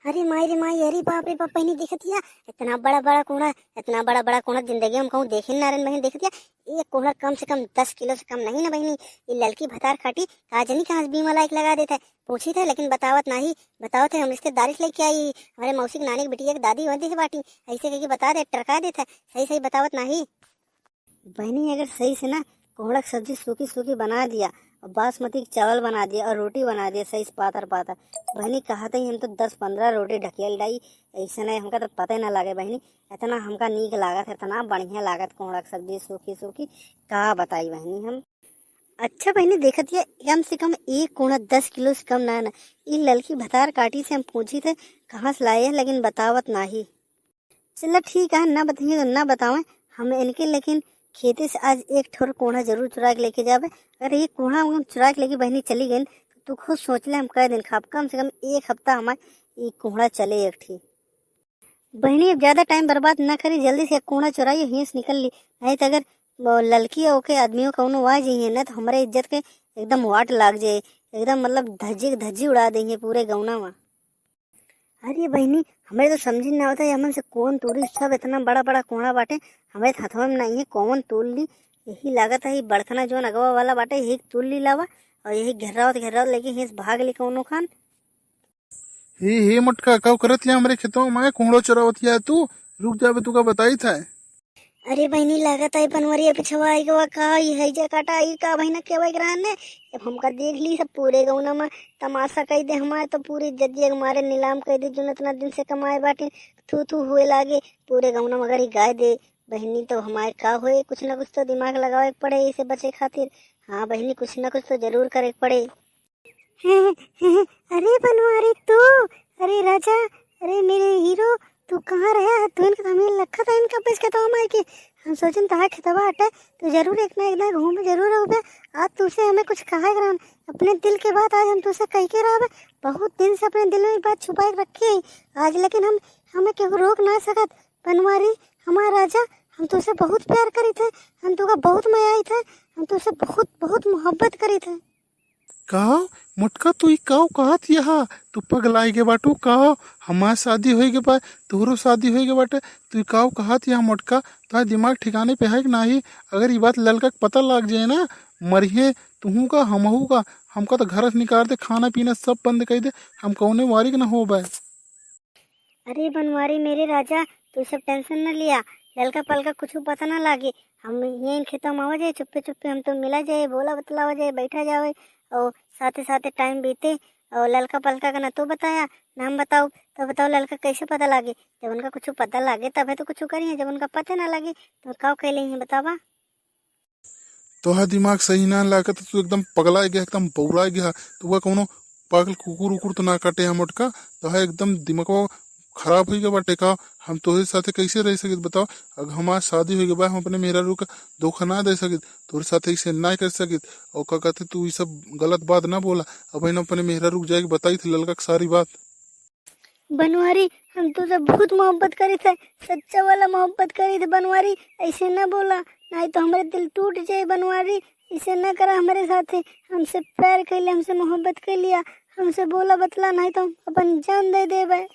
अरे माई रे माई, अरे बाप रे बाप, बहनी देखतिया इतना बड़ा बड़ा कोहड़ा, इतना बड़ा बड़ा कोहड़ा जिंदगी में कहूँ देखे ना रन बहन। देखतिया ये कोहड़ा कम से कम 10 किलो से कम नहीं ना बहनी। ये लड़की भतार खाटी काजनी कहाँ बीमा लायक लगा देता है। पूछी था लेकिन बतावत नहीं। बताओ थे हम रिश्तेदारी से लेके आई हमारे मौसी की नानी की बिटिया की दादी वादी है बाटी। ऐसे कह के बता दे, टरका देता है। सही सही बतावत नहीं बहनी। अगर सही से ना कोहड़ा की सब्जी सूखी सूखी बना दिया और बासमती के चावल बना दिया और रोटी बना दिया सही से पातर पातर, बहनी कहा था हम तो 10-15 रोटी ढकेल डाई। ऐसे नहीं हमका तो पता ही ना लगे बहनी। इतना हमका नीक लागत, इतना बढ़िया लागत कोहड़ा की सब्जी सूखी सूखी, कहा बताई बहनी हम। अच्छा बहनी देखत ये कम से कम एक कोहड़ा 10 किलो से कम ना। ये लड़की भतार काटी से हम पूछी थे कहाँ से लाए है, लेकिन बतावत नहीं। चलो ठीक है, ना बताइए तो ना बतावें हम इनके, लेकिन खेती से आज एक ठोर कोहड़ा जरूर चुरा के लेके जावे। अगर ये कोहड़ा हम चुरा के लेके बहनी चली गई तो तू खुद सोच ले हम कह दिन खाब कम से कम 1 हफ्ता हमारे ये कोहड़ा चले एक ठीक। बहनी अब ज्यादा टाइम बर्बाद ना करी, जल्दी से कोहड़ा चुराइए यहीं से निकल ली। नहीं तो अगर लड़की होके आदमियों कौनो आ जाइए ना तो हमारे इज्जत के एकदम वाट लाग जाए, एकदम मतलब धज्जी उड़ा देंगे पूरे गौना में। अरे बहनी हमें तो समझ नहीं आता हमन से कौन तोड़ी, सब इतना बड़ा बड़ा कोहड़ा बाटे हमारे हथवा में नहीं है, कौन तोड़ ली। यही लागत है ये बड़खना जो अगवा वाला बाटे यही तोड़ ली लावा और यही घेरावत लेके यहीं से भाग ली कौनो खान। हे मटका का करत या हमरे खेतों में कोहड़ो चरावतिया तू। रुक जाबे तू का बताई था। अरे बहनी लागत है बनवरिया पिछवा आई गवा का है जे काटा आई का बहना के वही रहने। अब हमका देख ली सब पूरे गौना में तमाशा कह दे हमारे, तो पूरी जज्जिया मारे नीलाम कह दे जो इतना दिन से कमाए बाटे। थू थू हुए लागे पूरे गौना में अगर ही गाय दे बहनी तो हमारे का होए। कुछ ना कुछ तो दिमाग लगावे पड़े इसे बचे खातिर। हाँ बहनी कुछ ना कुछ तो जरूर करे पड़े। अरे बनवारी तू, अरे राजा, अरे मेरे हीरो, तू कहाँ रहा? तू इनका हमें रखा था इनका बेच के तो हम आए के हम सोचन तहा खेतवा हटे तो जरूर एक ना एक ना घूम जरूर हो। आज तुझसे हमें कुछ कहा करान अपने दिल के बात आज हम तुझसे कह के रहा। बहुत दिन से अपने दिल में बात छुपा के रखी है आज, लेकिन हम हमें क्यों रोक ना सकत। बनवारी हमारा राजा, हम तुझसे बहुत प्यार करी थे, हम तुका बहुत माया आई थे, हम तुझसे बहुत बहुत मोहब्बत करी थे। कहा मुटका तू ई काव कहत यहा तू पगलाई के बाटू। कहा हमार शादी होई के बा, तोहरो शादी होई के बाटे, तू काव कहत यहा मुटका। तुम्हारा दिमाग ठिकाने पे है कि नहीं? अगर ये बात लड़का के पता लग जाए ना मरिए तुहू का हमहू का। हमका तो घर से निकाल दे, खाना पीना सब बंद कर दे, हम कौने वारी के ना हो बे। अरे बनवारी मेरे राजा, तू सब टेंशन न लिया, ललका पलका कुछ पता ना लागे। हम यहीं खेतों में हो जाए चुप्पे चुप्पे, हम तो मिला जाए बोला बतला हो जाए बैठा जाए और साथे साथे टाइम बीते। और ललका पलका का ना तो बताया नाम बताओ, तो बताओ ललका कैसे पता लागे? जब उनका कुछ पता लागे तब तो कुछ करिए, जब उनका पता ना लगे तो काव कह लेंगे बतावा। तोहर दिमाग सही ना लागत, तू एकदम पगला गया, एकदम बौरा गया। तू का कौनो पागल कुकुर उकुर तो ना काटे हम मुटका। तोहर एकदम दिमाग खराब हो गया बाटे का। हम तोहरे साथे कैसे रह सकित बताओ? अगर हमार शादी हो गया हम अपने मेहरारू का धोखा ना दे सकित, तोहरे साथे ऐसे ना कर सकित। और का कहते तू ये सब गलत बात ना बोला। अब अपने मेहरारू को जाके बताई थी ललका की सारी बात। बनवारी हम तुझसे बहुत मोहब्बत करे थे, सच्चा वाला मोहब्बत करे थे बनवारी, ऐसे ना बोला नहीं तो हमारे दिल टूट जाए। बनवारी ऐसे ना करा हमारे साथे, हमसे प्यार कर लिया, हमसे मोहब्बत कर लिया, हमसे बोला बतला नहीं तो अपन जान दे देवे।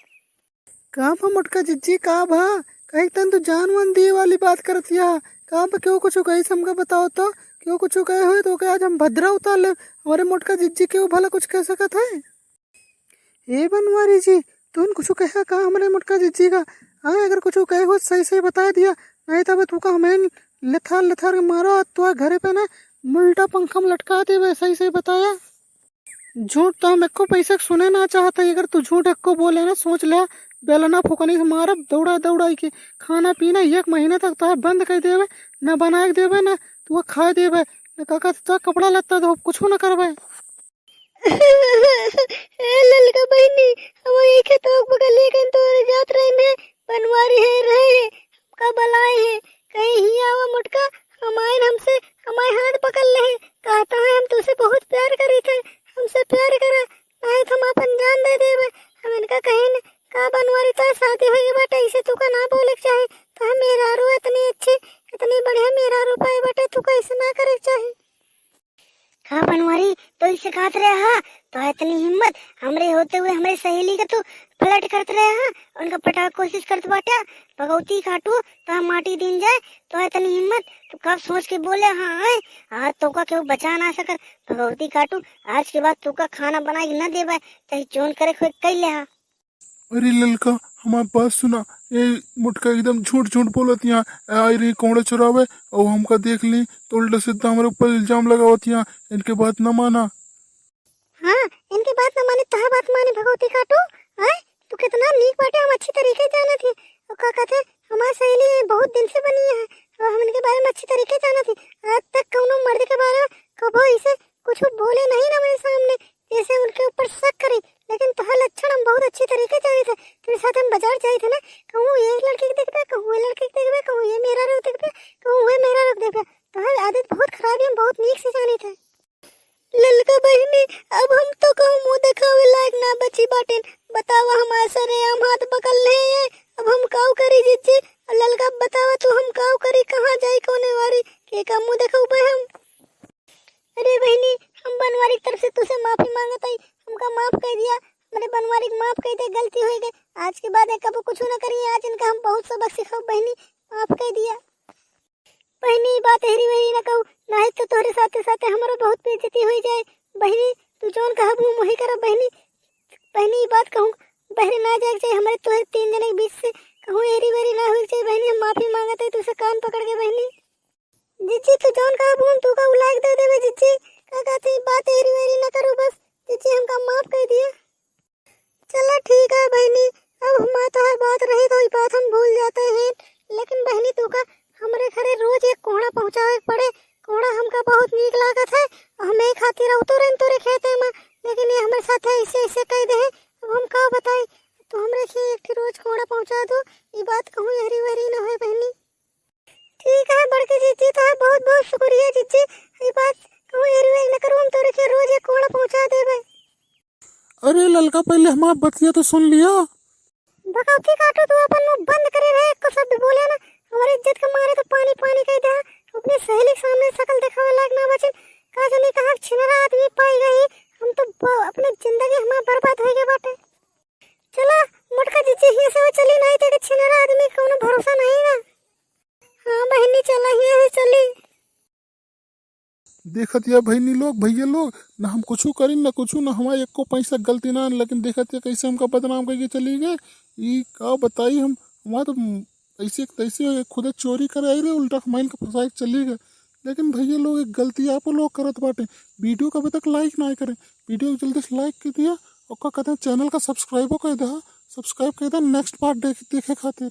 कहाँ पर मुटका जिज्जी कहाँ भा? कहीं तन तो जान वन दिए वाली बात करत या कहाँ पर क्यों कुछ कही हमका बताओ तो। क्यों कुछ कहे हुए तो क्या आज हम भद्रा उतार ले? हमारे मुटका जिज्जी क्यों भला कुछ कह सकत है? ए बनवारी जी तुम कुछ कहा कहा हमारे मुटका जिज्जी का? हाँ अगर कुछ कहे हो सही सही बता दिया, नहीं तो तू का हमें लथार लथार मारो तो घरे पे ना उल्टा पंखा में लटका दे। सही सही बताया। झूठ तो हम एको पैसे सुने ना चाहता। अगर तू झूठ एको बोले ना सोच ले बेलना फुकनी से मारब दौड़ा दौड़ाई के। खाना पीना 1 महीने तक तो बंद कर देवे, न बना के देवे न तू खाए देवे, न काका तो कपड़ा लत्ता दो कुछ न करवे। ललका बहनी हम एक तो बगल लेकिन तो जात रहे ने बनवारी है रहे का बलाए है कहीं ही आवा मुटका हमारे हमसे हमारे हाथ पकड़ ले कहता है हम तुझसे बहुत प्यार करी थे, हमसे प्यार करा नहीं तो हम अपन जान दे देवे। हम इनका कहीं न का बनवारी तो शादी हुई बेटा इसे तू का ना बोले चाहे तो हम मेरा रू इतनी अच्छी इतनी बढ़िया मेरा रू पाए बेटा तू कैसे ना करे चाहे। का बनवारी तो इसे कहत रहे हा तो इतनी हिम्मत हमरे होते हुए हमारी सहेली का तो फ्लर्ट करते रहे हा उनका पटा कोशिश करते बाटा भगवती काटू तो हम माटी दिन जाए तो इतनी हिम्मत तो कब सोच के बोले हाँ आए आज तो का क्यों बचा ना सकर भगवती काटू आज के बाद तो का खाना बना के न देबा चाहे जोन करे खोए कई ले हा। अरे ललका हमार बात सुना, ये मुटका एकदम झूठ झूठ बोलत यहाँ आई रही कोड़े चुरावे और हमका देख ली तो उल्टा सीधा हमारे ऊपर इल्जाम लगावत यहाँ। इनके बात न माना। हाँ इनकी बात न माने तहा बात माने भगवती काटू आए तू कितना नीक बाटे हम अच्छी तरीके जाना थी और का कहते हमारी सहेली बहुत दिन से बनी है और हम इनके बारे में अच्छी तरीके जाना थी। आज तक कौनो मर्द के बारे में कबो इसे कुछ बोले नहीं ना मेरे सामने जैसे उनके ऊपर शक करी, लेकिन तोहर लक्षण हम बहुत अच्छी तरीके जाने थे। तेरे साथ हम बाजार जाए थे ना कहूँ ये लड़की के देखबे कहूँ ये लड़की के देखबे कहूँ ये मेरा रुख देखबे कहूँ वो मेरा रुख देखबे तोहर आदत बहुत खराब है हम बहुत नीक से जाने थे। ललका बहनी अब हम तो कहूँ मुँह दिखावे लायक ना बची बाटेन बतावा हमारे सरे हम हाथ पकड़ ले है अब हम काऊ करी जिज्जी ललका बतावा तू हम काऊ करी कहाँ जाई कोने वारी के का मुँह दिखाऊ हम। अरे बहनी हम बनवारी की तरफ से तुझसे माफी मांगत आई हमका माफ कर दिया हमारे बनवारी को माफ कर दे गलती हो गई आज के बाद कब कुछ ना करिए आज इनका हम बहुत सबक सिखाओ बहनी माफ कर दिया। बहनी बात हेरी वही ना कहू ना तो तोहरे साथे साथे हमारा बहुत बेइज्जती हो जाए बहनी तू जोन कहब हम वही करब बहनी। बहनी बात कहूँ बहरे ना जाए चाहिए हमारे तोहरे 3 जने के बीच से कहूँ हेरी वेरी ना हो चाहिए बहनी हम माफी मांगते तुझसे कान पकड़ के बहनी। जिज्जी तू जोन कहब हम तू का उलाक दे देवे जिज्जी का कहते बात हेरी वेरी ना करो बस जिज्जी हमका माफ कर दिया। चला ठीक है बहनी अब हमारा तो हर बात रही तो बात हम भूल जाते हैं लेकिन बहनी तू का हमारे घरे रोज एक कोहड़ा पहुँचावे पड़े कोहड़ा हमका बहुत नीक लागत है हम एक खातिर उतरे तोरे खेते में लेकिन ये हमारे साथ ऐसे ऐसे कह दे अब हम का बताए तो हमरे से एक रोज कोहड़ा पहुँचा दो ये बात कहूँ हरी वरी ना हो बहनी। ठीक है बड़के जिज्जी तो है बहुत बहुत शुक्रिया जिज्जी ये बात कहूँ हरी वरी ना करूँ हम तोरे के रोज एक कोहड़ा पहुँचा देवे। अरे ललका पहले हमारा बतिया तो सुन लिया। भगवती काटू तू अपन मुंह बंद करे रहे को शब्द बोले ना हमारी इज्जत के मारे तो पानी पानी कह दे अपने सहेली के सामने शकल दिखावे लायक ना बचन का जाने कहाँ छिनरा आदमी पाई गई हम तो अपने जिंदगी हमारा बर्बाद हो गए बाटे। चला मुटका जिज्जी ही से चली नहीं थे कि छिनरा आदमी कोनो भरोसा नहीं ना। हाँ बहनी चला ही है चली। देखत या भैनी लोग भैया लोग ना हम कुछ करी ना कुछ ना हमारे एक को पैसा गलती ना लेकिन देखत या कैसे हमका बदनाम करके चली गए ये का बताई हम हमारा तो ऐसे तैसे खुद चोरी करे आई रहे उल्टा हमारे का फंसा के चली गए। लेकिन भैया लोग एक गलती आप लोग करत बाटे वीडियो का अभी तक लाइक ना करें वीडियो जल्दी से लाइक कर दिया और का कहते हैं चैनल का सब्सक्राइब कर दे नेक्स्ट पार्ट देखे खातिर।